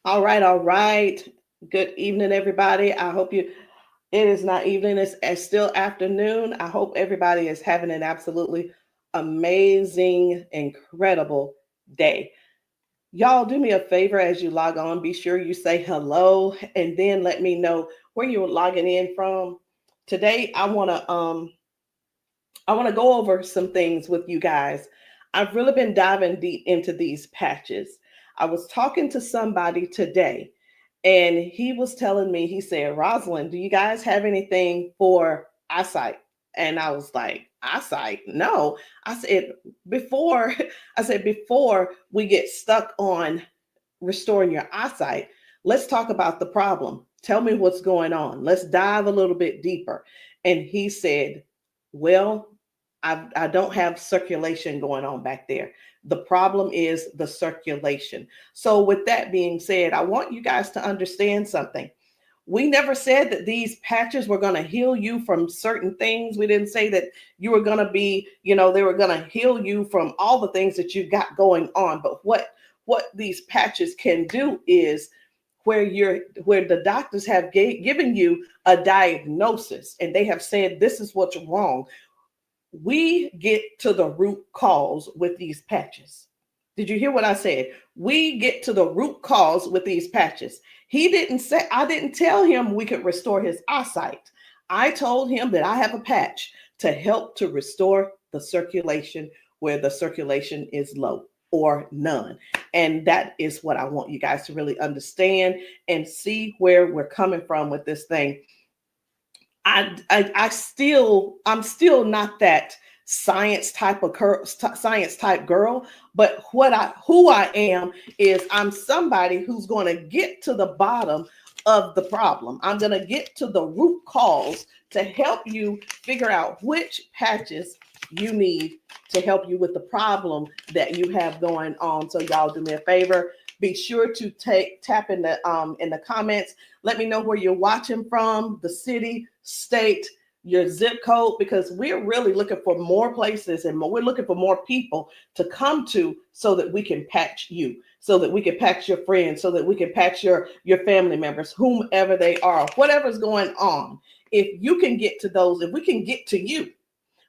All right, all right. Good evening, everybody. I hope it is not evening, it's still afternoon. I hope everybody is having an absolutely amazing, incredible day. Y'all, do me a favor as you log on. Be sure you say hello and then let me know where you're logging in from. Today, I want to go over some things with you guys. I've really been diving deep into these patches. I was talking to somebody today, and he was telling me, he said, Rosalind, do you guys have anything for eyesight? And I was like, eyesight? No. I said, before, before we get stuck on restoring your eyesight, let's talk about the problem. Tell me what's going on. Let's dive a little bit deeper. And he said, well, I don't have circulation going on back there. The problem is the circulation. So, with that being said, I want you guys to understand something. We never said that these patches were going to heal you from certain things. We didn't say that you were going to be, they were going to heal you from all the things that you got going on. But what these patches can do is where the doctors have given you a diagnosis and they have said this is what's wrong. We get to the root cause with these patches. Did you hear what I said? We get to the root cause with these patches. He didn't say, I didn't tell him we could restore his eyesight. I told him that I have a patch to help to restore the circulation where the circulation is low or none. And that is what I want you guys to really understand and see where we're coming from with this thing. I'm still not that science type girl, but who I am is I'm somebody who's going to get to the bottom of the problem. I'm going to get to the root cause to help you figure out which patches you need to help you with the problem that you have going on. So y'all do me a favor. Be sure to tap in the comments. Let me know where you're watching from, the city, state, your zip code, because we're really looking for more places and we're looking for more people to come to so that we can patch you, so that we can patch your friends, so that we can patch your family members, whomever they are, whatever's going on. If you can get to those, if we can get to you,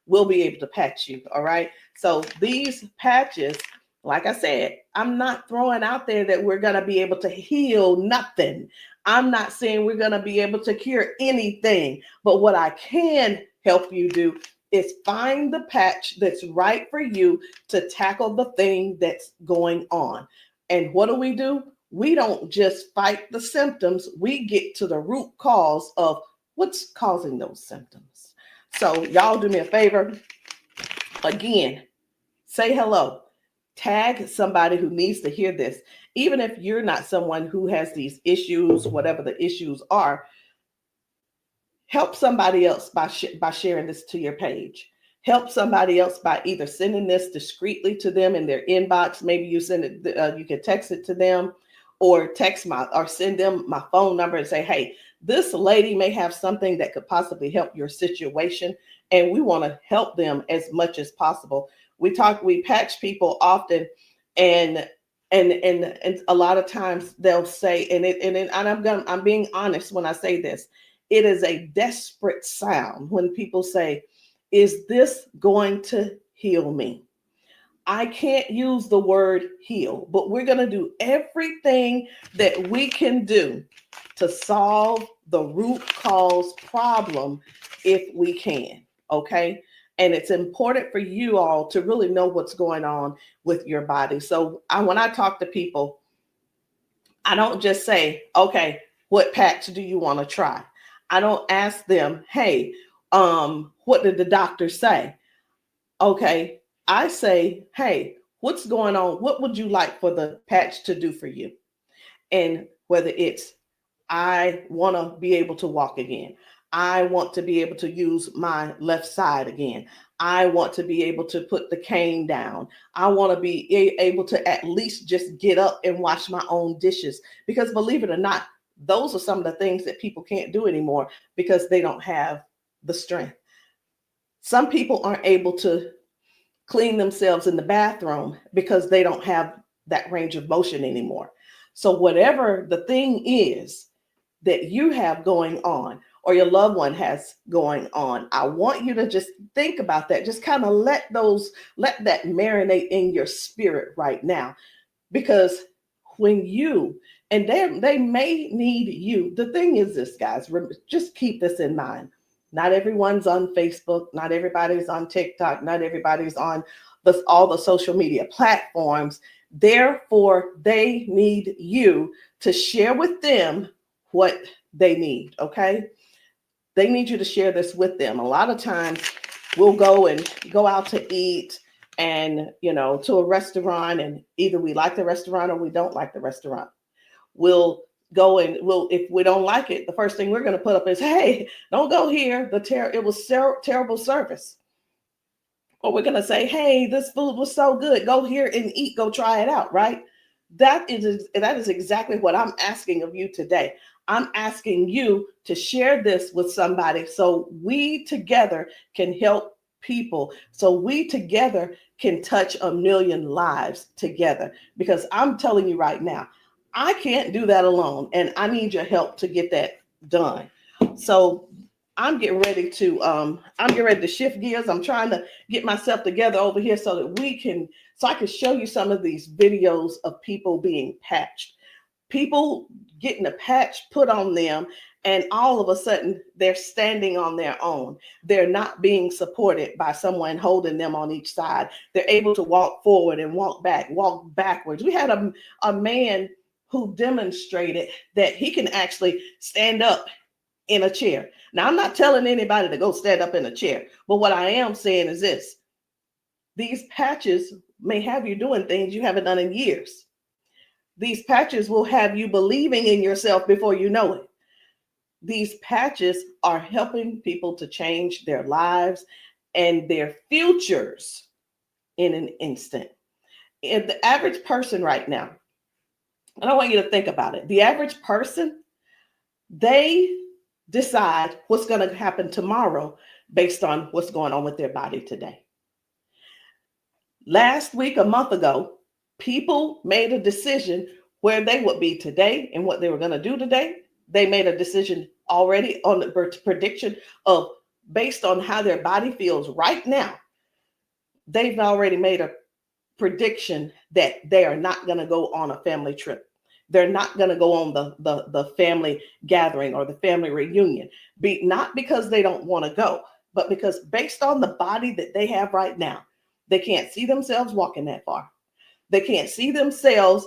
we'll be able to patch you. All right. So these patches, like I said, I'm not throwing out there that we're going to be able to heal nothing. I'm not saying we're going to be able to cure anything. But what I can help you do is find the patch that's right for you to tackle the thing that's going on. And what do? We don't just fight the symptoms, we get to the root cause of what's causing those symptoms. So, y'all do me a favor. Again, say hello. Tag somebody who needs to hear this. Even if you're not someone who has these issues, whatever the issues are, help somebody else by sharing this to your page. Help somebody else by either sending this discreetly to them in their inbox. Maybe you send it, you can text it to them, or send them my phone number and say, hey, this lady may have something that could possibly help your situation, and we want to help them as much as possible. We patch people often, and and a lot of times they'll say, I'm being honest when I say this, it is a desperate sound when people say, is this going to heal me? I can't use the word heal, but we're going to do everything that we can do to solve the root cause problem if we can. Okay. And it's important for you all to really know what's going on with your body. So when I talk to people, I don't just say, okay, what patch do you want to try? I don't ask them, hey, what did the doctor say? Okay, I say, hey, what's going on? What would you like for the patch to do for you? And whether it's, I want to be able to walk again. I want to be able to use my left side again. I want to be able to put the cane down. I want to be able to at least just get up and wash my own dishes. Because believe it or not, those are some of the things that people can't do anymore because they don't have the strength. Some people aren't able to clean themselves in the bathroom because they don't have that range of motion anymore. So whatever the thing is that you have going on or your loved one has going on, I want you to just think about that. Just kind of let that marinate in your spirit right now. Because when you, and they may need you. The thing is this, guys, just keep this in mind. Not everyone's on Facebook, not everybody's on TikTok, not everybody's on all the social media platforms. Therefore, they need you to share with them what they need, okay? They need you to share this with them. A lot of times we'll go out to eat and, to a restaurant, and either we like the restaurant or we don't like the restaurant. We'll go and if we don't like it, the first thing we're going to put up is, hey, don't go here. It was terrible service. Or we're going to say, hey, this food was so good. Go here and eat. Go try it out, right? That is exactly what I'm asking of you today. I'm asking you to share this with somebody so we together can help people, so we together can touch 1 million lives together. Because I'm telling you right now, I can't do that alone, and I need your help to get that done. So I'm getting ready to shift gears. I'm trying to get myself together over here so that I can show you some of these videos of people being patched, people getting a patch put on them, and all of a sudden they're standing on their own. They're not being supported by someone holding them on each side. They're able to walk forward and walk backwards. We had a man who demonstrated that he can actually stand up in a chair. Now, I'm not telling anybody to go stand up in a chair, but what I am saying is this: these patches may have you doing things you haven't done in years. These patches will have you believing in yourself before you know it. These patches are helping people to change their lives and their futures in an instant. And the average person right now, and I want you to think about it. The average person, they decide what's going to happen tomorrow based on what's going on with their body today. Last week, a month ago, people made a decision where they would be today and what they were going to do today. They made a decision already on the prediction of based on how their body feels right now. They've already made a prediction that they are not going to go on a family trip. They're not going to go on the family gathering or the family reunion. Not because they don't want to go, but because based on the body that they have right now, they can't see themselves walking that far. They can't see themselves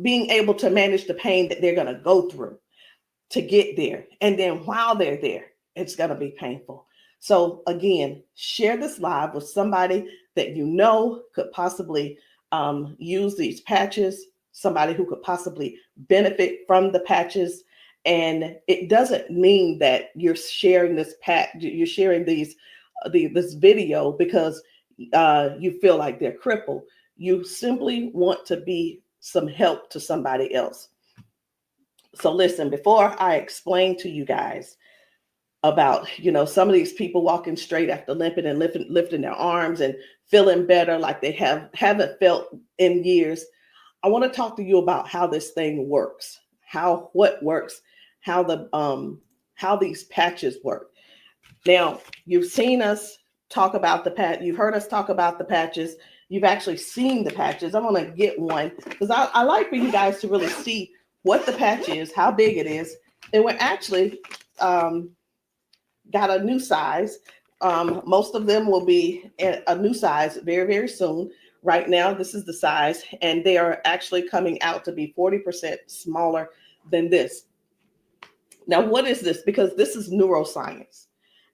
being able to manage the pain that they're going to go through to get there. And then while they're there, it's going to be painful. So again, share this live with somebody that you know could possibly use these patches, somebody who could possibly benefit from the patches. And it doesn't mean that you're sharing this you're sharing this video because you feel like they're crippled. You simply want to be some help to somebody else. So listen, before I explain to you guys about, some of these people walking straight after limping and lifting their arms and feeling better like they haven't felt in years, I want to talk to you about how this thing works, what works, how these patches work. Now, you've seen us talk about you've heard us talk about the patches. You've actually seen the patches. I'm going to get one because I like for you guys to really see what the patch is, how big it is. And we're actually got a new size. Most of them will be a new size very, very soon. Right now, this is the size, and they are actually coming out to be 40% smaller than this. Now, what is this? Because this is neuroscience,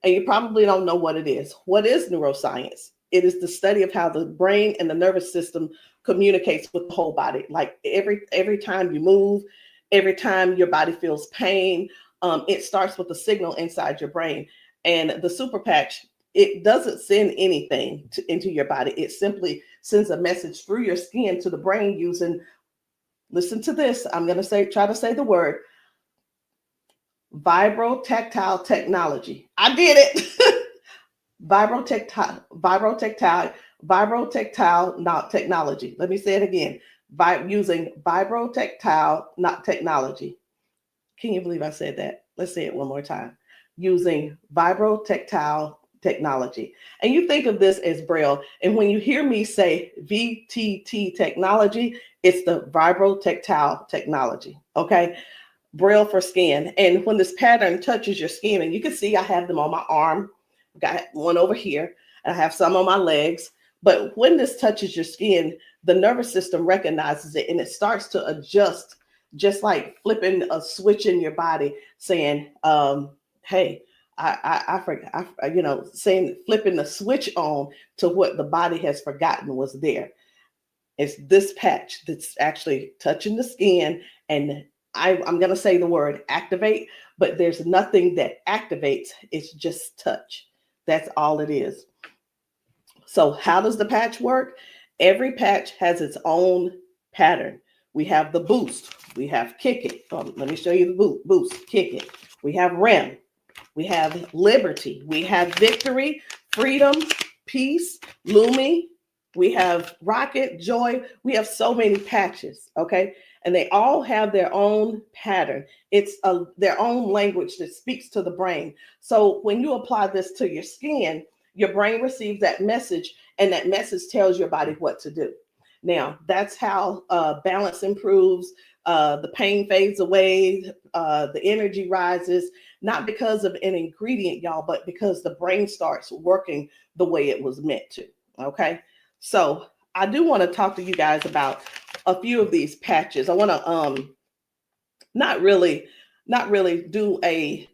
and you probably don't know what it is. What is neuroscience? It is the study of how the brain and the nervous system communicates with the whole body. Like every time you move, every time your body feels pain, it starts with a signal inside your brain. And the super patch, it doesn't send anything into your body. It simply sends a message through your skin to the brain using, listen to this, I'm going to try to say the word, vibrotactile technology. I did it. Vibrotactile technology. Let me say it again. using vibrotactile, not technology. Can you believe I said that? Let's say it one more time. Using vibrotactile technology. And you think of this as Braille. And when you hear me say VTT technology, it's the vibrotactile technology. Okay. Braille for skin. And when this pattern touches your skin, and you can see I have them on my arm, got one over here, and I have some on my legs. But when this touches your skin, the nervous system recognizes it and it starts to adjust, just like flipping a switch in your body, saying, hey, I forgot, saying, flipping the switch on to what the body has forgotten was there. It's this patch that's actually touching the skin, and I'm going to say the word activate, but there's nothing that activates. It's just touch. That's all it is. So how does the patch work? Every patch has its own pattern. We have the boost. We have kick it. Let me show you the boost, kick it. We have REM. We have liberty. We have victory, freedom, peace, Lumi. We have rocket, joy. We have so many patches, okay? And they all have their own pattern. It's their own language that speaks to the brain. So when you apply this to your skin, your brain receives that message, and that message tells your body what to do. Now, that's how balance improves, the pain fades away, the energy rises, not because of an ingredient, y'all, but because the brain starts working the way it was meant to, okay? So I do want to talk to you guys about a few of these patches. I want to not really do a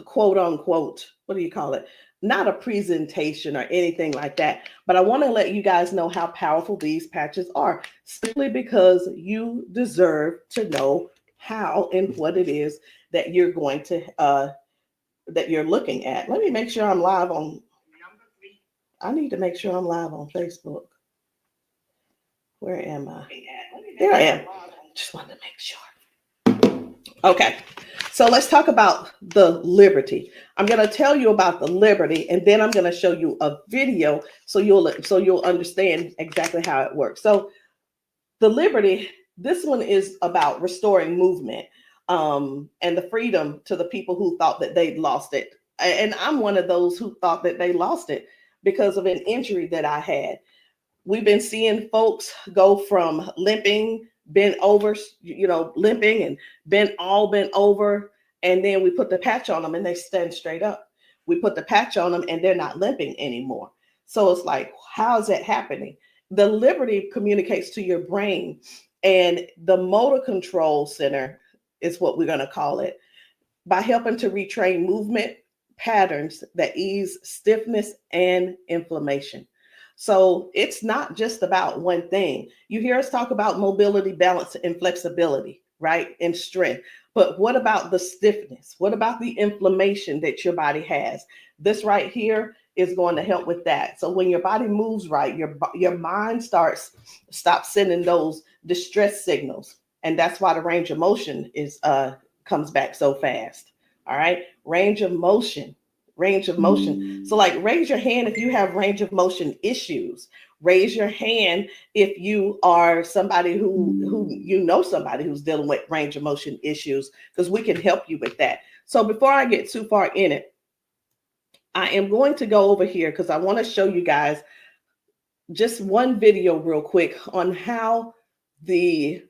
quote unquote, what do you call it? Not a presentation or anything like that, but I want to let you guys know how powerful these patches are, simply because you deserve to know how and what it is that you're going to that you're looking at. Let me make sure I'm live on. I need to make sure I'm live on Facebook. Where am I? There I am. Just wanted to make sure. Okay. So let's talk about the liberty. I'm going to tell you about the liberty, and then I'm going to show you a video so you'll understand exactly how it works. So the liberty, this one is about restoring movement and the freedom to the people who thought that they'd lost it. And I'm one of those who thought that they lost it because of an injury that I had. We've been seeing folks go from limping, bent over, limping and bent over. And then we put the patch on them and they stand straight up. We put the patch on them and they're not limping anymore. So it's like, how is that happening? The liberty communicates to your brain, and the motor control center is what we're going to call it, by helping to retrain movement patterns that ease stiffness and inflammation. So it's not just about one thing. You hear us talk about mobility, balance, and flexibility, right? And strength. But what about the stiffness? What about the inflammation that your body has? This right here is going to help with that. So when your body moves right, your mind stops sending those distress signals. And that's why the range of motion comes back so fast. All right. Range of motion. So like, raise your hand if you have range of motion issues. Raise your hand if you are somebody who somebody who's dealing with range of motion issues, because we can help you with that. So before I get too far in it, I am going to go over here because I want to show you guys just one video real quick on how the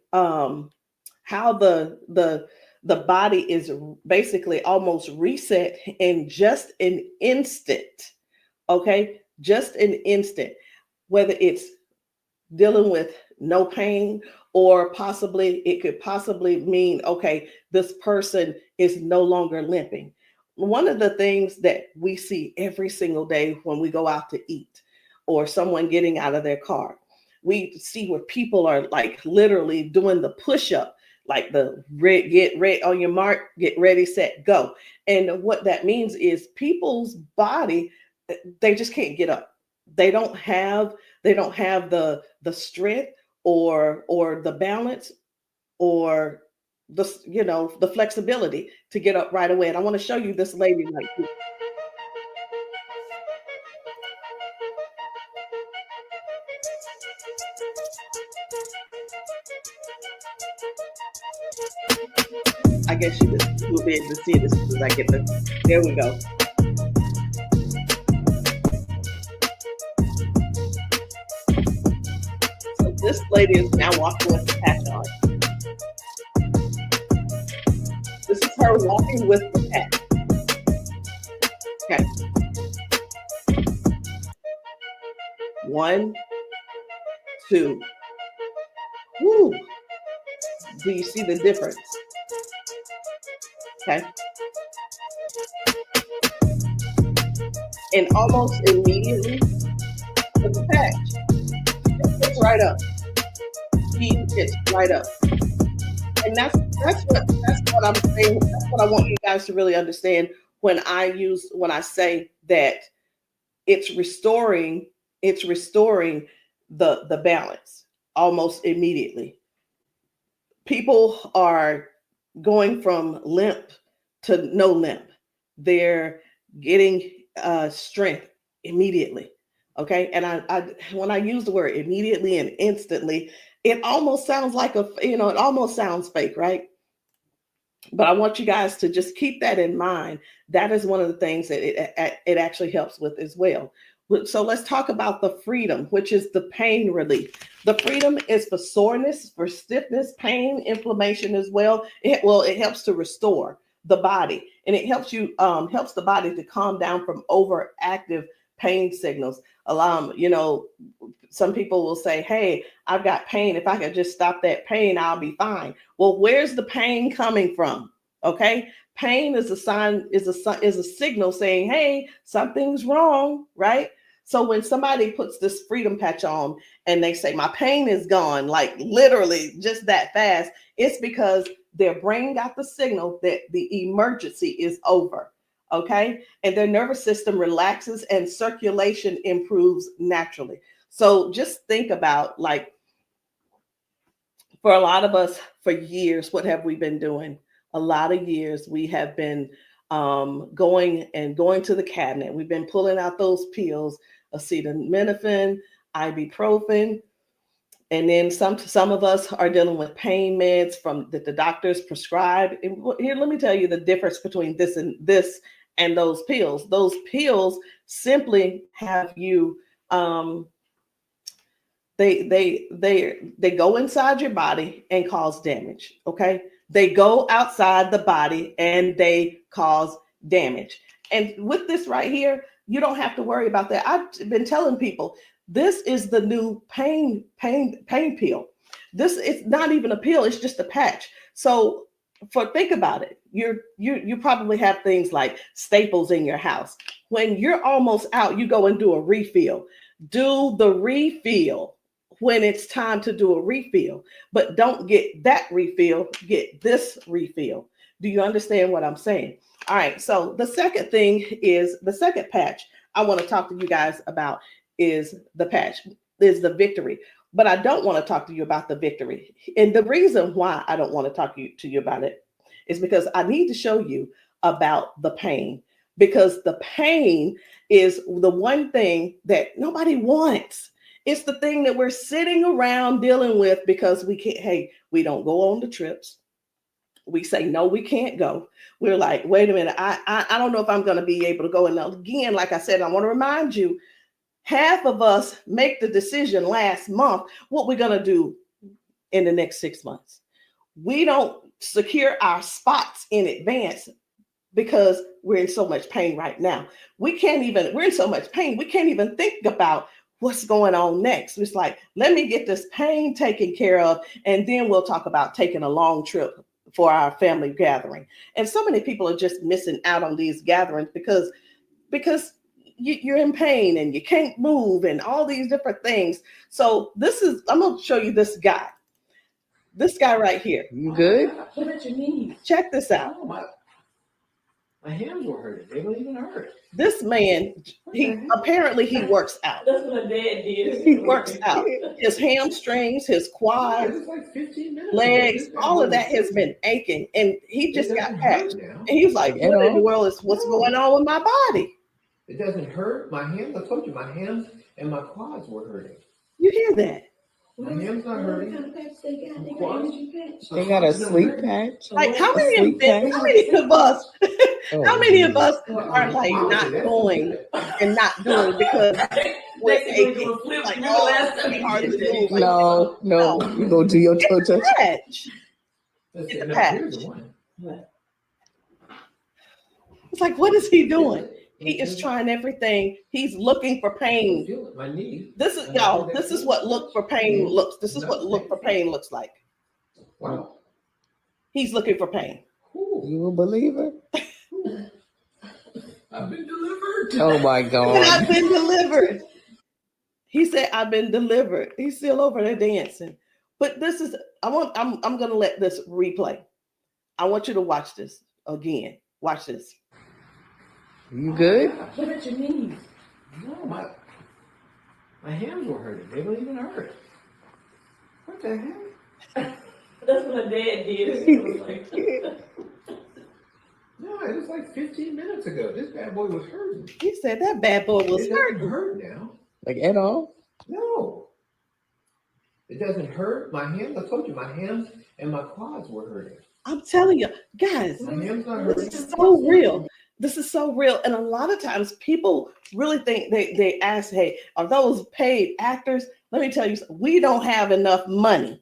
body is basically almost reset in just an instant. Okay, just an instant. Whether it's dealing with no pain, or it could possibly mean, okay, this person is no longer limping. One of the things that we see every single day when we go out to eat, or someone getting out of their car, we see where people are like literally doing the push-up, like the get ready on your mark, get ready, set, go. And what that means is people's body, they just can't get up. They don't have the strength or the balance or the flexibility to get up right away. And I want to show you this lady right here. I guess you will be able to see it as soon as I get the. There we go. So this lady is now walking with the patch on. This is her walking with the patch. Okay. 1, 2. Woo. Do you see the difference? Okay. And almost immediately, with the patch, it gets right up. He gets right up. And that's what I'm saying. That's what I want you guys to really understand when I say that it's restoring the balance almost immediately. People are going from limp to no limp. They're getting strength immediately. Okay. And I when I use the word immediately and instantly, it almost sounds like it almost sounds fake, right? But I want you guys to just keep that in mind. That is one of the things that it actually helps with as well. So let's talk about the freedom, which is the pain relief. The freedom is for soreness, for stiffness, pain, inflammation as well. It helps to restore the body, and it helps the body to calm down from overactive pain signals. Some people will say, "Hey, I've got pain. If I could just stop that pain, I'll be fine." Well, where's the pain coming from? Okay. Pain is a signal saying, "Hey, something's wrong," right? So when somebody puts this freedom patch on and they say, "My pain is gone," like literally just that fast, it's because their brain got the signal that the emergency is over. Okay. And their nervous system relaxes and circulation improves naturally. So just think about, like, for a lot of us, for years, what have we been doing? A lot of years we have been going to the cabinet. We've been pulling out those pills, acetaminophen, ibuprofen, and then some of us are dealing with pain meds that the doctors prescribe. And here, let me tell you the difference between this and those pills. Those pills simply have you they go inside your body and cause damage. Okay. They go outside the body and they cause damage. And with this right here, you don't have to worry about that. I've been telling people, this is the new pain pill. This is not even a pill, it's just a patch. So think about it. You probably have things like staples in your house. When you're almost out, you go and do a refill. Do the refill when it's time to do a refill, but don't get that refill, get this refill. Do you understand what I'm saying? All right. So the second patch I want to talk to you guys about is the victory. But I don't want to talk to you about the victory. And the reason why I don't want to talk to you about it is because I need to show you about the pain, because the pain is the one thing that nobody wants. It's the thing that we're sitting around dealing with because we don't go on the trips. We say, no, we can't go. We're like, wait a minute, I don't know if I'm going to be able to go. And again, like I said, I want to remind you, half of us make the decision last month what we're going to do in the next 6 months. We don't secure our spots in advance because we're in so much pain right now. We're in so much pain, we can't even think about what's going on next. It's like, let me get this pain taken care of, and then we'll talk about taking a long trip for our family gathering. And so many people are just missing out on these gatherings because you're in pain and you can't move and all these different things. So I'm going to show you this guy right here. You good? What about your knees? Check this out. Oh, my hands were hurting. They don't even hurt. This man, he works out. That's what my dad did. He works out. His hamstrings, his quads, like 15 minutes legs, all of that has been aching. And he just got patched. And he was like, what in the world is what's going on with my body? It doesn't hurt. My hands, I told you, my hands and my quads were hurting. You hear that? My hand's not hurting. What kind of patch they got? They got Quads. energy patch. They got a sleep patch. Like how A many sleep patch. how many of us Oh, how many of us Well, are like wow, not that's going good. and not doing because we're Next thing aching? you flip, Like, remember last time it's you hard did to that? move. Like, No, no. you go do your toe touch. Patch. Let's It's see, a no, patch. here's the one. It's like, what is he doing? Feel it. He is trying everything. He's looking for pain. Feel it. My knee. This is y'all. This is what look for pain looks. This is what look for pain looks like. Wow. He's looking for pain. Ooh, You a believer? I've been delivered. Oh my And God. I've been delivered. He said, "I've been delivered." He's still over there dancing. But this is. I'm gonna let this replay. I want you to watch this again. Watch this. You good? What about your knees? No, my hands were hurting. They don't even hurt. What the heck? That's what my dad did. It was like, No, it was like 15 minutes ago. This bad boy was hurting. He said that bad boy was It doesn't hurting. hurt now. Like at all? No. It doesn't hurt. My hands, I told you, my hands and my quads were hurting. I'm telling you, guys. My hands not This hurting. is so real. This is so real. And a lot of times people really think they ask, hey, are those paid actors? Let me tell you, we don't have enough money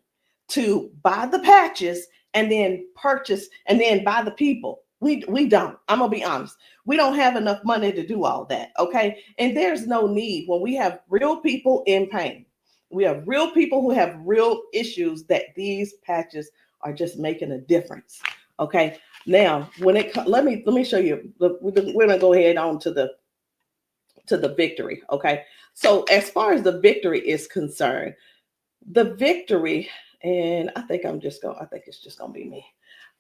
to buy the patches and then purchase and then buy the people. We don't. I'm gonna be honest. We don't have enough money to do all that. Okay. And there's no need when we have real people in pain. We have real people who have real issues that these patches are just making a difference. Okay. Now, when it let me show you. We're gonna go ahead on to the victory. Okay. So as far as the victory is concerned, the victory, and I think it's just gonna be me.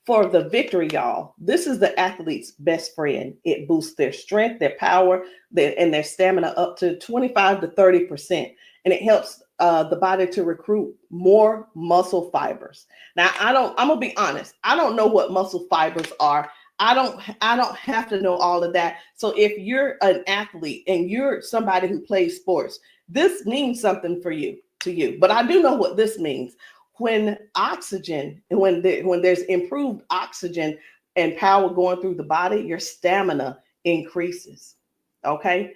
For the victory, y'all, this is the athlete's best friend. It boosts their strength, their power, and their stamina up to 25 to 30%. And it helps the body to recruit more muscle fibers. Now, I'm gonna be honest. I don't know what muscle fibers are. I don't have to know all of that. So if you're an athlete and you're somebody who plays sports, this means something to you. But I do know what this means. When oxygen, when there's improved oxygen and power going through the body, your stamina increases. Okay.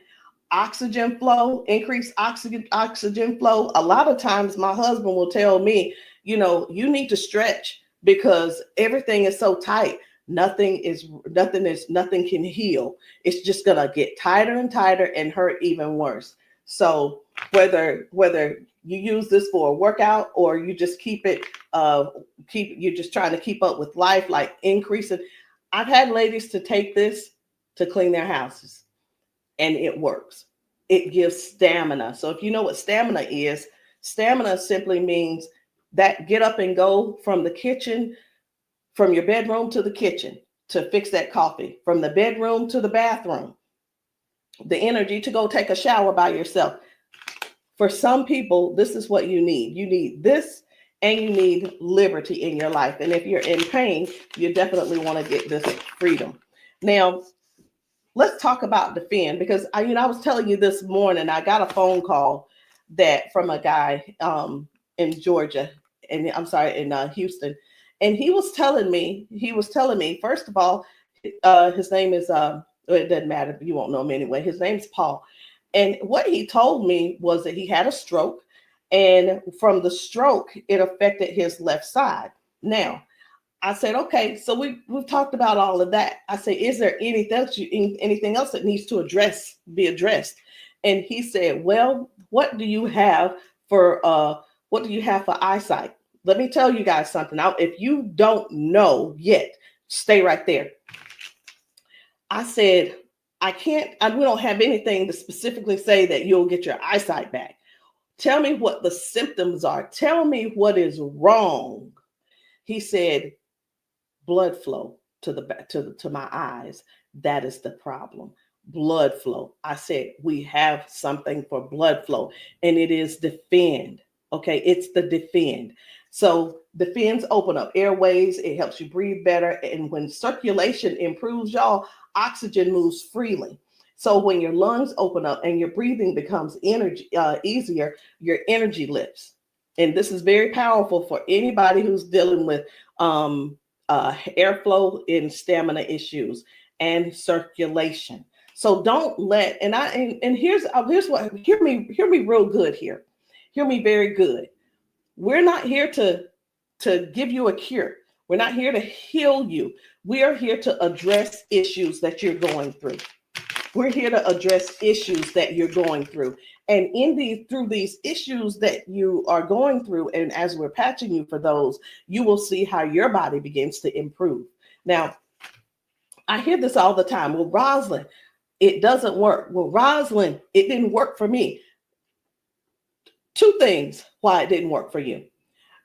Oxygen flow, increased oxygen flow. A lot of times my husband will tell me, you need to stretch because everything is so tight. Nothing can heal. It's just gonna get tighter and tighter and hurt even worse. So whether you use this for a workout or you just you're just trying to keep up with life, like increasing. I've had ladies to take this to clean their houses and it works. It gives stamina. So if you know what stamina simply means that get up and go from the kitchen, from your bedroom to the kitchen to fix that coffee, from the bedroom to the bathroom, the energy to go take a shower by yourself. For some people, this is what you need. You need this and you need liberty in your life. And if you're in pain, you definitely want to get this freedom. Now, let's talk about Defend, because I was telling you this morning, I got a phone call from a guy in Georgia, and I'm sorry, in Houston. And he was telling me, first of all, his name is, it doesn't matter, you won't know him anyway. His name's Paul. And what he told me was that he had a stroke, and from the stroke, it affected his left side. Now, I said, okay, so we've talked about all of that. I said, is there anything else that needs to be addressed? And he said, well, what do you have for eyesight? Let me tell you guys something. Now, if you don't know yet, stay right there. I said, we don't have anything to specifically say that you'll get your eyesight back. Tell me what the symptoms are. Tell me what is wrong. He said, blood flow to my eyes. That is the problem. Blood flow. I said, we have something for blood flow, and it is Defend. Okay, it's the Defend. So Defends open up airways. It helps you breathe better. And when circulation improves, y'all, oxygen moves freely. So when your lungs open up and your breathing becomes easier, your energy lifts. and this is very powerful for anybody who's dealing with airflow and stamina issues and circulation. So don't let, and here's what, hear me real good here. Hear me very good. We're not here to give you a cure. We're not here to heal you. We are here to address issues that you're going through. We're here to address issues that you're going through. And through these issues that you are going through, and as we're patching you for those, you will see how your body begins to improve. Now, I hear this all the time. Well, Rosalind, it doesn't work. Well, Rosalind, it didn't work for me. Two things why it didn't work for you.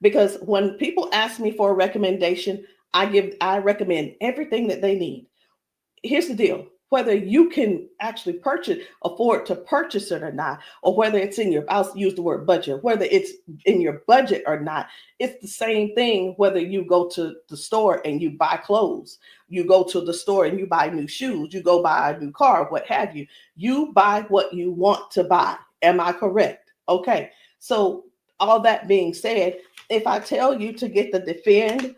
Because when people ask me for a recommendation, I recommend everything that they need. Here's the deal. Whether you can actually afford to purchase it or not, or whether it's in your, I'll use the word budget, whether it's in your budget or not, it's the same thing whether you go to the store and you buy clothes, you go to the store and you buy new shoes, you go buy a new car, what have you. You buy what you want to buy. Am I correct? Okay. So all that being said, if I tell you to get the Defend,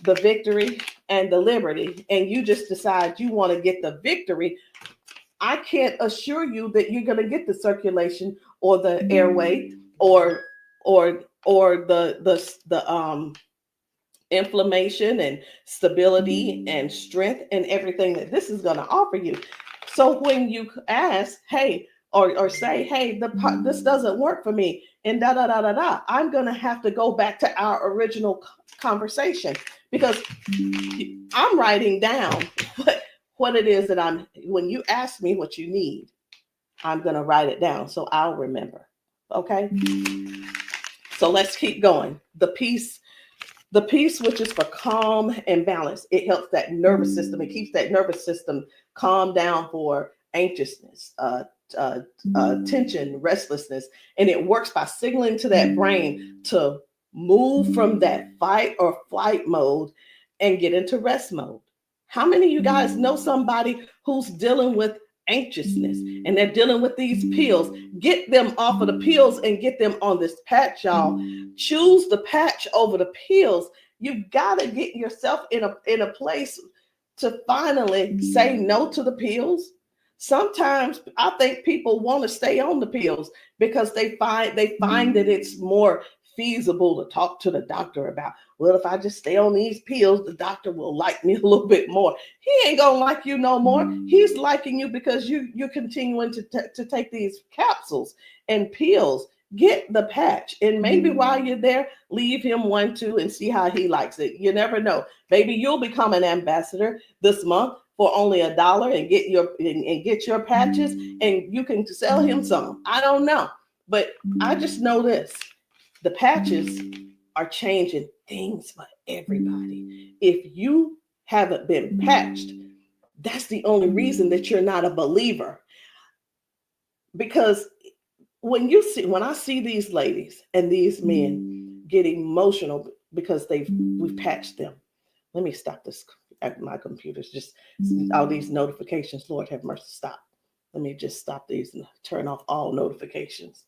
the Victory, and the Liberty, and you just decide you want to get the Victory, I can't assure you that you're going to get the circulation or the airway or the inflammation and stability and strength and everything that this is going to offer you. So when you ask, hey, or say, hey, this doesn't work for me, and I'm going to have to go back to our original conversation, because I'm writing down what it is that when you ask me what you need, I'm going to write it down so I'll remember. Okay. So let's keep going. The peace, which is for calm and balance. It helps that nervous system. It keeps that nervous system calm down for anxiousness, tension, restlessness. And it works by signaling to that brain to move from that fight or flight mode and get into rest mode. How many of you guys know somebody who's dealing with anxiousness and they're dealing with these pills? Get them off of the pills and get them on this patch, y'all. Choose the patch over the pills. You got to get yourself in a place to finally say no to the pills. Sometimes I think people want to stay on the pills because they find that it's more feasible to talk to the doctor about, well, if I just stay on these pills, the doctor will like me a little bit more. He ain't gonna like you no more. He's liking you because you're continuing to take these capsules and pills. Get the patch, and maybe while you're there, leave him one too and see how he likes it. You never know. Maybe you'll become an ambassador this month for only $1 and get your patches, and you can sell him some. I don't know, but I just know this. The patches are changing things for everybody. If you haven't been patched, that's the only reason that you're not a believer. Because when I see these ladies and these men get emotional because we've patched them. Let me stop this. My computer's just all these notifications. Lord have mercy, stop. Let me just stop these and turn off all notifications.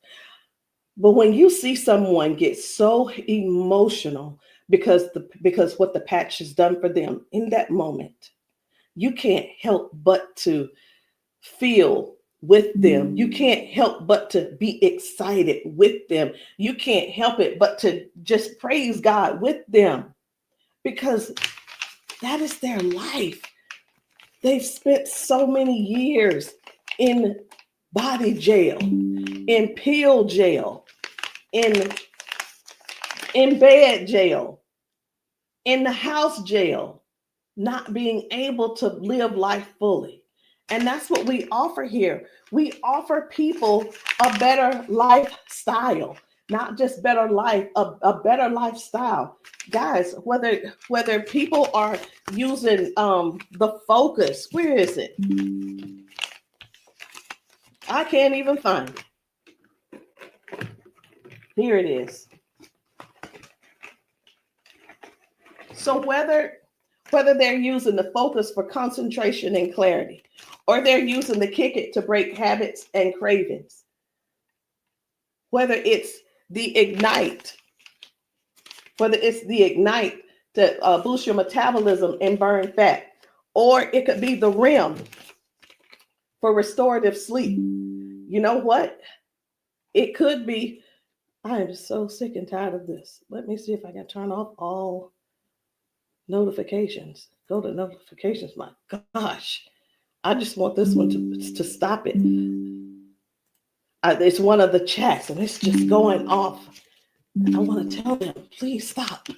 But when you see someone get so emotional because what the patch has done for them in that moment, you can't help but to feel with them. You can't help but to be excited with them. You can't help it but to just praise God with them, because that is their life. They've spent so many years in body jail, in pill jail, in bed jail, in the house jail, not being able to live life fully. And that's what we offer here. We offer people a better lifestyle, not just better life, a better lifestyle. Guys, whether people are using the Focus, where is it? I can't even find it. Here it is. So whether they're using the Focus for concentration and clarity, or they're using the Kick It to break habits and cravings, whether it's the Ignite. It's the Ignite to boost your metabolism and burn fat. Or it could be the REM for restorative sleep. You know what? It could be, I am so sick and tired of this. Let me see if I can turn off all notifications. Go to notifications. My gosh. I just want this one to stop it. It's one of the chats and it's just going off. I want to tell them, please stop.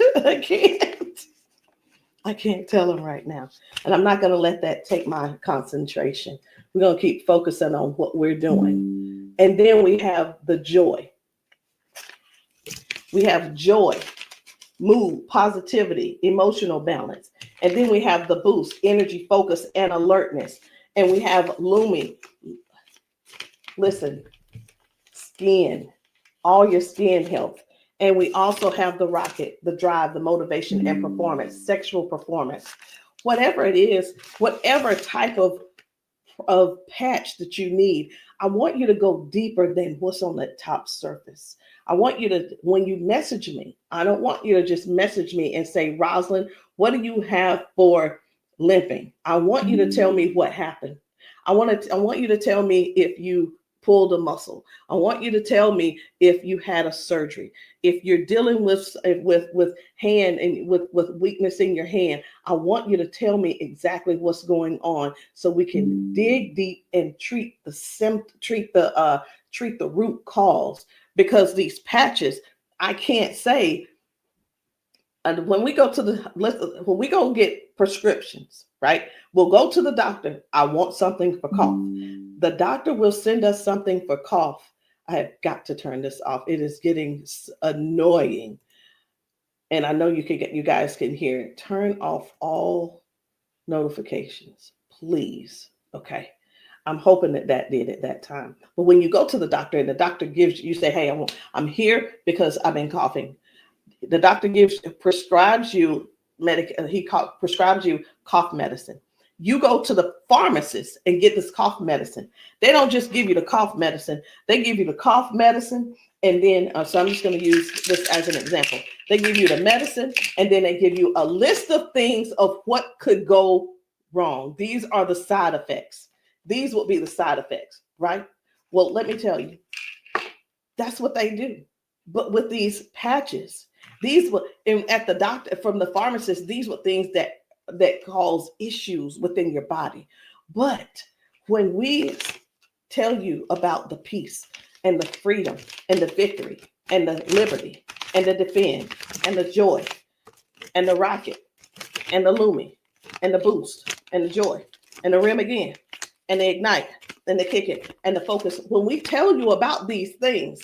I can't tell them right now. And I'm not going to let that take my concentration. We're going to keep focusing on what we're doing. And then we have the joy. We have joy, mood, positivity, emotional balance. And then we have the boost, energy, focus, and alertness. And we have Lumi. Listen, skin, all your skin health. And we also have the rocket, the drive, the motivation and performance, sexual performance. Whatever it is, whatever type of patch that you need, I want you to go deeper than what's on the top surface. I want you to, when you message me, I don't want you to just message me and say, Rosalind, what do you have for limping? I want you to tell me what happened. I want you to tell me if you pulled a muscle. I want you to tell me if you had a surgery. If you're dealing with hand and with weakness in your hand, I want you to tell me exactly what's going on so we can dig deep and treat the root cause. Because these patches, I can't say. And when we go get prescriptions, right? We'll go to the doctor. I want something for cough. The doctor will send us something for cough. I have got to turn this off. It is getting annoying. And I know you guys can hear it. Turn off all notifications, please. Okay. I'm hoping that did at that time. But when you go to the doctor and the doctor gives you say, hey, I'm here because I've been coughing. The doctor prescribes you cough medicine. You go to the pharmacist and get this cough medicine. They don't just give you the cough medicine. They give you the cough medicine. And then, so I'm just going to use this as an example. They give you the medicine and then they give you a list of things of what could go wrong. These are the side effects. These will be the side effects, right? Well, let me tell you, that's what they do. But with these patches, these were at the doctor, from the pharmacist, these were things that cause issues within your body. But when we tell you about the peace and the freedom and the victory and the liberty and the defend and the joy and the rocket and the Lumi and the boost and the joy and the REM again and the ignite and the kick it and the focus, when we tell you about these things,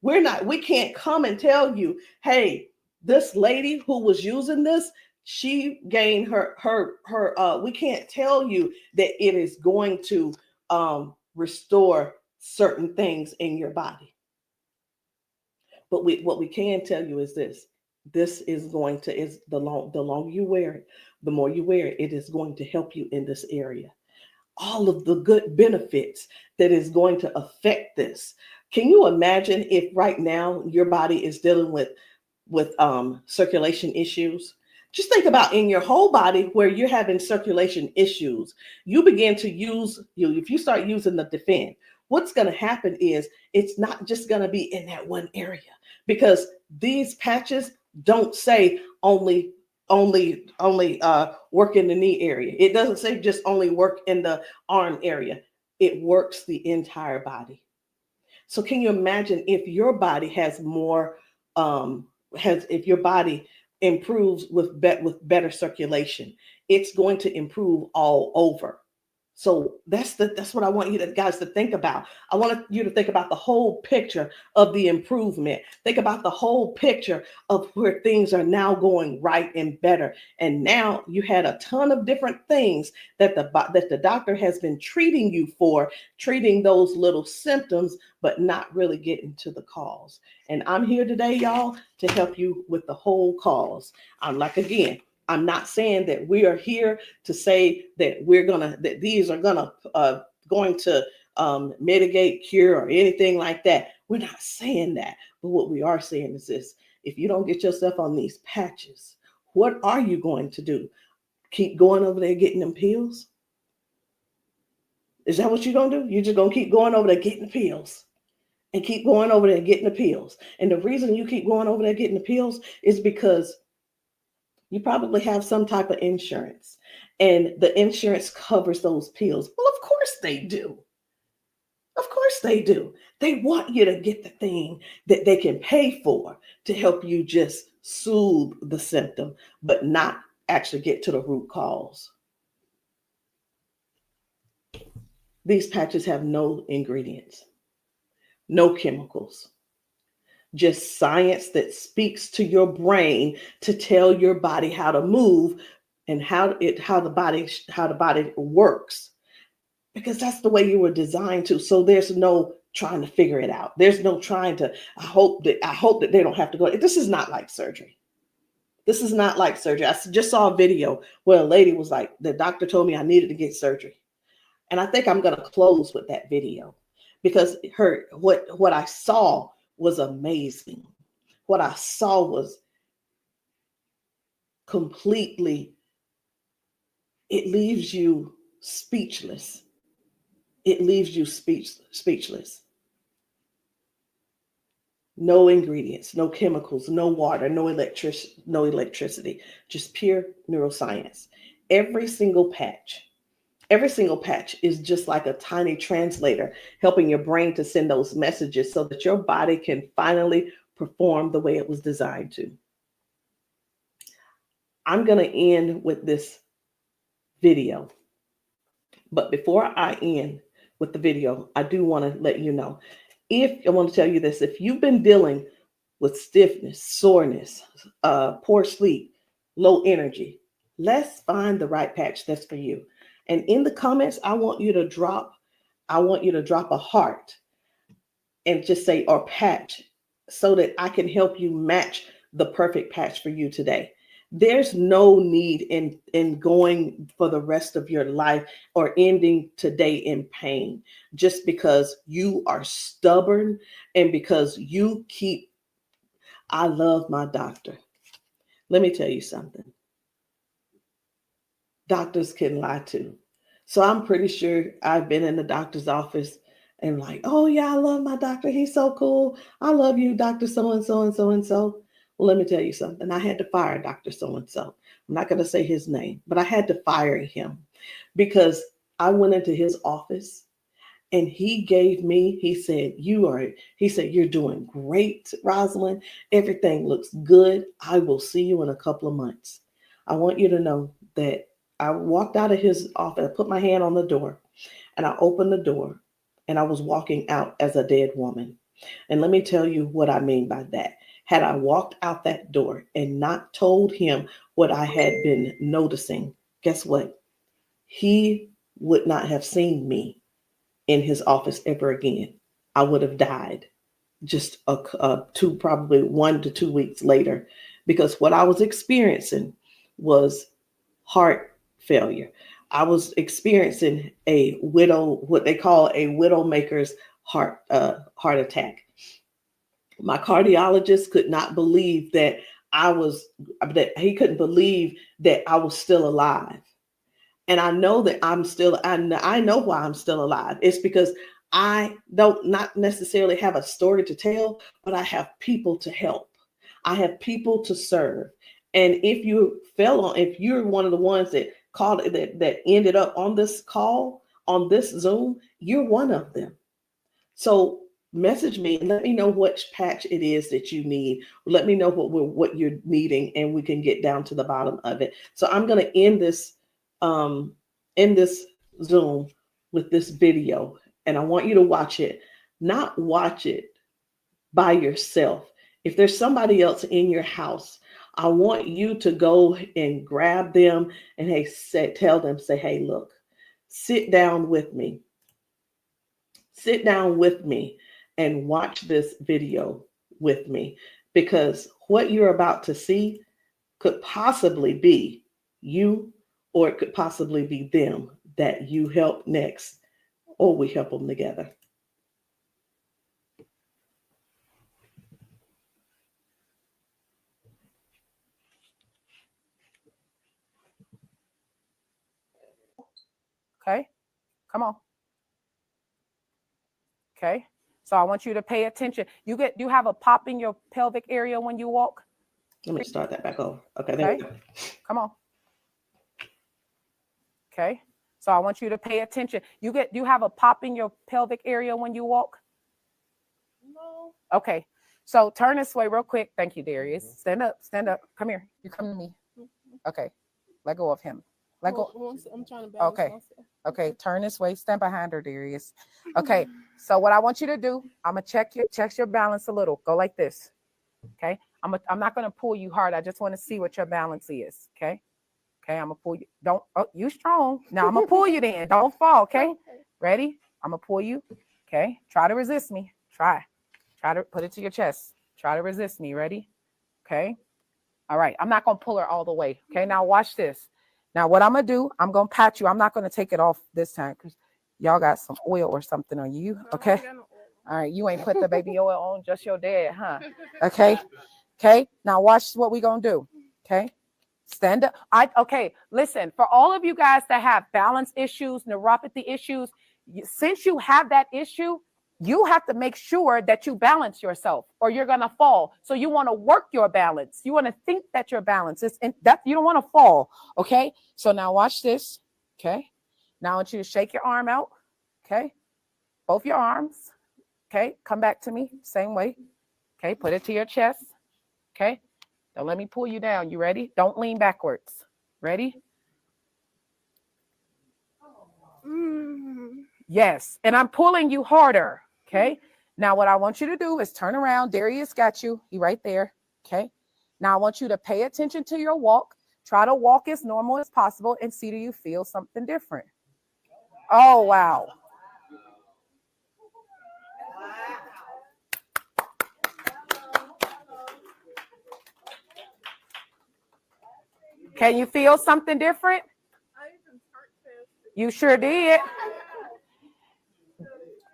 we can't come and tell you, hey, this lady who was using this, she gained we can't tell you that it is going to restore certain things in your body. But what we can tell you is this is going to, the longer you wear it, the more you wear it, it is going to help you in this area. All of the good benefits that is going to affect this. Can you imagine if right now your body is dealing with circulation issues? Just think about in your whole body where you're having circulation issues. You begin to if you start using the defend, what's going to happen is it's not just going to be in that one area, because these patches don't say only work in the knee area. It doesn't say just only work in the arm area. It works the entire body. So can you imagine if your body has more, if your body improves with better circulation, it's going to improve all over. So that's what I want you guys to think about. I want you to think about the whole picture of the improvement. Think about the whole picture of where things are now going right and better. And now you had a ton of different things that the doctor has been treating you for, treating those little symptoms, but not really getting to the cause. And I'm here today, y'all, to help you with the whole cause. I'm not saying that we are here to say that that these are going to mitigate, cure, or anything like that. We're not saying that. But what we are saying is this: if you don't get yourself on these patches, what are you going to do? Keep going over there getting them pills? Is that what you're going to do? You're just going to keep going over there getting the pills and keep going over there getting the pills. And the reason you keep going over there getting the pills is because you probably have some type of insurance, and the insurance covers those pills. Well, of course they do. Of course they do. They want you to get the thing that they can pay for to help you just soothe the symptom, but not actually get to the root cause. These patches have no ingredients, no chemicals, just science that speaks to your brain to tell your body how to move and how the body works. Because that's the way you were designed to. So there's no trying to figure it out. There's no trying to, I hope that they don't have to go. This is not like surgery. This is not like surgery. I just saw a video where a lady was like, the doctor told me I needed to get surgery. And I think I'm going to close with that video because what I saw was amazing. What I saw was completely, it leaves you speechless. It leaves you speechless. No ingredients, no chemicals, no water, no electricity, just pure neuroscience. Every single patch is just like a tiny translator, helping your brain to send those messages so that your body can finally perform the way it was designed to. I'm going to end with this video. But before I end with the video, I do want to let you know, I want to tell you this, if you've been dealing with stiffness, soreness, poor sleep, low energy, let's find the right patch that's for you. And in the comments, I want you to drop a heart and just say, or patch, so that I can help you match the perfect patch for you today. There's no need in going for the rest of your life or ending today in pain just because you are stubborn and because you keep, I love my doctor. Let me tell you something. Doctors can lie too. So I'm pretty sure I've been in the doctor's office and like, oh yeah, I love my doctor. He's so cool. I love you, Dr. So-and-so and so-and-so. Well, let me tell you something. I had to fire Dr. So-and-so. I'm not going to say his name, but I had to fire him because I went into his office and he said, you're doing great, Rosalind. Everything looks good. I will see you in a couple of months. I want you to know that I walked out of his office, I put my hand on the door and I opened the door and I was walking out as a dead woman. And let me tell you what I mean by that. Had I walked out that door and not told him what I had been noticing, guess what? He would not have seen me in his office ever again. I would have died just probably 1 to 2 weeks later, because what I was experiencing was heart failure. I was experiencing what they call a widowmaker's heart attack. My cardiologist could not believe that he couldn't believe that I was still alive. And I know that I know why I'm still alive. It's because I don't not necessarily have a story to tell, but I have people to help. I have people to serve. And if you're one of the ones that called that ended up on this call, on this Zoom, you're one of them. So message me and let me know which patch it is that you need. Let me know what you're needing, and we can get down to the bottom of it. So I'm going to end this Zoom with this video, and I want you to watch it. Not watch it by yourself. If there's somebody else in your house, I want you to go and grab them and tell them, hey, look, sit down with me. Sit down with me and watch this video with me, because what you're about to see could possibly be you, or it could possibly be them that you help next, or we help them together. Okay, come on. Okay, so I want you to pay attention. Do you have a pop in your pelvic area when you walk? Let me start that back over. Okay, there we Okay, go. come on. Okay, so I want you to pay attention. Do you have a pop in your pelvic area when you walk? No. Okay, so turn this way real quick. Thank you, Darius. Stand up, stand up. Come here. You come to me. Okay, let go of him. Let go. I'm trying to balance Okay. myself. Okay, turn this way. Stand behind her, Darius. Okay, so what I want you to do, I'm gonna check your balance a little. Go like this. Okay, I'm not gonna pull you hard. I just want to see what your balance is. Okay, I'm gonna pull you. Don't. Oh, you strong. Now I'm gonna pull you. Then don't fall. Okay, ready? I'm gonna pull you. Okay, try to resist me. Try to put it to your chest. Try to resist me. Ready? Okay. All right. I'm not gonna pull her all the way. Okay. Now watch this. Now, what I'm going to do, I'm going to pat you. I'm not going to take it off this time because y'all got some oil or something on you. Okay. All right. You ain't put the baby oil on, just your dad, huh? Okay. Okay. Now, watch what we're going to do. Okay. Stand up. Okay. Listen, for all of you guys that have balance issues, neuropathy issues, since you have that issue, you have to make sure that you balance yourself or you're going to fall. So you want to work your balance. You want to think that your balance is in that you don't want to fall. Okay. So now watch this. Okay. Now I want you to shake your arm out. Okay. Both your arms. Okay. Come back to me. Same way. Okay. Put it to your chest. Okay. Now let me pull you down. You ready? Don't lean backwards. Ready? Yes. And I'm pulling you harder. Okay. Now what I want you to do is turn around. Darius got you. He right there. Okay. Now I want you to pay attention to your walk. Try to walk as normal as possible and see, do you feel something different? Oh, wow. Can you feel something different? You sure did.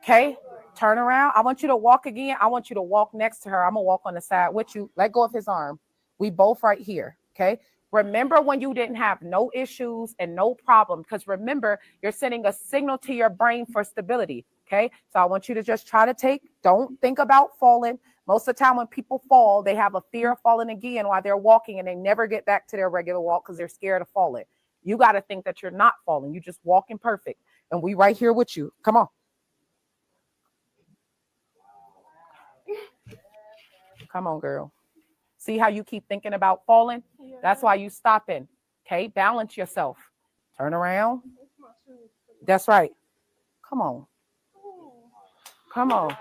Okay. Turn around. I want you to walk again. I want you to walk next to her. I'm going to walk on the side with you. Let go of his arm. We both right here. Okay. Remember when you didn't have no issues and no problem, because remember, you're sending a signal to your brain for stability. Okay. So I want you to just try to don't think about falling. Most of the time when people fall, they have a fear of falling again while they're walking and they never get back to their regular walk because they're scared of falling. You got to think that you're not falling. You just walking perfect. And we right here with you. Come on. Come on, girl. See how you keep thinking about falling? Yeah. That's why you stopping. Okay, balance yourself. Turn around. That's right. Come on. Come on.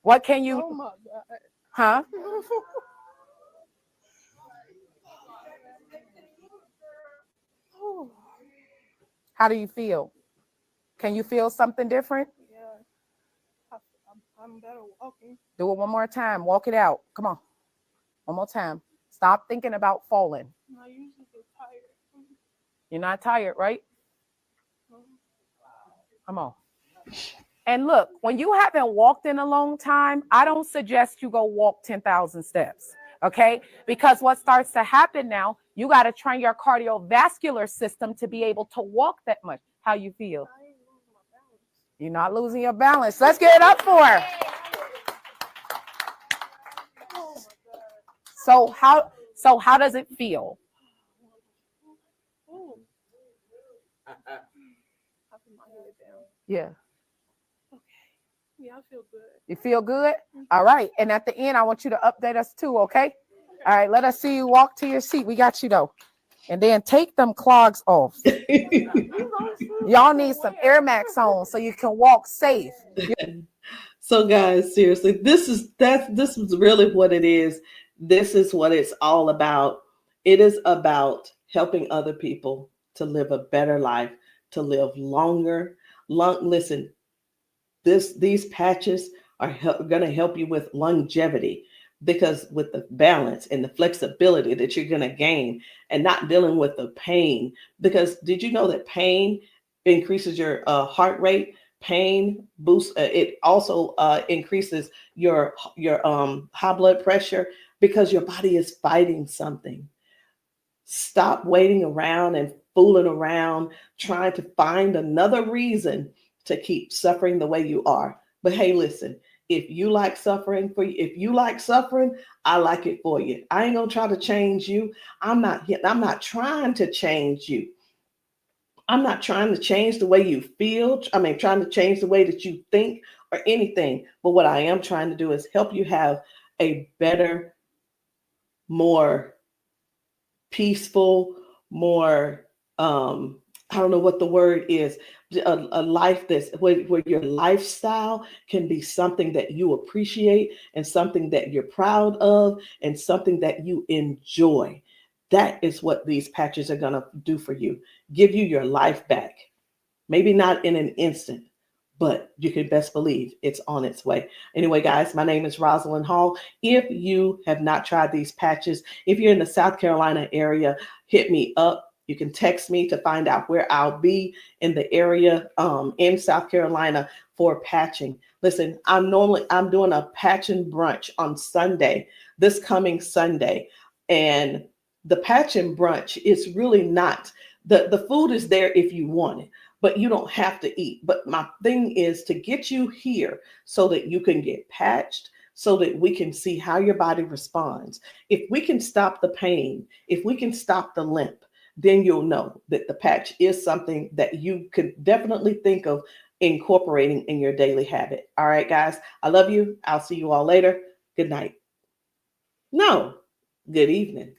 What can you? Oh my God. Huh? How do you feel? Can you feel something different? I'm better walking. Do it one more time. Walk it out. Come on. One more time. Stop thinking about falling. I usually get tired. You're not tired, right? Come on. And look, when you haven't walked in a long time, I don't suggest you go walk 10,000 steps. Okay? Because what starts to happen now, you got to train your cardiovascular system to be able to walk that much. How you feel? You're not losing your balance. Let's get it up for her. So how does it feel? Yeah. Okay. Yeah, I feel good. You feel good? All right. And at the end, I want you to update us too, okay? All right, let us see you walk to your seat. We got you though. And then take them clogs off. Y'all need some Air Max on so you can walk safe. So guys, seriously, this is really what it is. This is what it's all about. It is about helping other people to live a better life, to live longer. Listen, these patches are going to help you with longevity, because with the balance and the flexibility that you're going to gain and not dealing with the pain. Because did you know that pain increases your heart rate? Pain boosts, it also increases your high blood pressure, because your body is fighting something. Stop waiting around and fooling around trying to find another reason to keep suffering the way you are. But hey, listen, if you like suffering I like it for you. I ain't gonna try to change you. I'm not trying to change you. I'm not trying to change the way you feel. Trying to change the way that you think or anything. But what I am trying to do is help you have a better, more peaceful, more, I don't know what the word is, a life that's where your lifestyle can be something that you appreciate and something that you're proud of and something that you enjoy. That is what these patches are going to do for you. Give you your life back. Maybe not in an instant, but you can best believe it's on its way. Anyway, guys, my name is Rosalind Hall. If you have not tried these patches, if you're in the South Carolina area, hit me up. You can text me to find out where I'll be in the area in South Carolina for patching. Listen, I'm doing a patching brunch on Sunday, this coming Sunday. And the patching brunch is really not, the food is there if you want it, but you don't have to eat. But my thing is to get you here so that you can get patched, so that we can see how your body responds. If we can stop the pain, if we can stop the limp, then you'll know that the patch is something that you could definitely think of incorporating in your daily habit. All right, guys, I love you. I'll see you all later. Good night. No, good evening.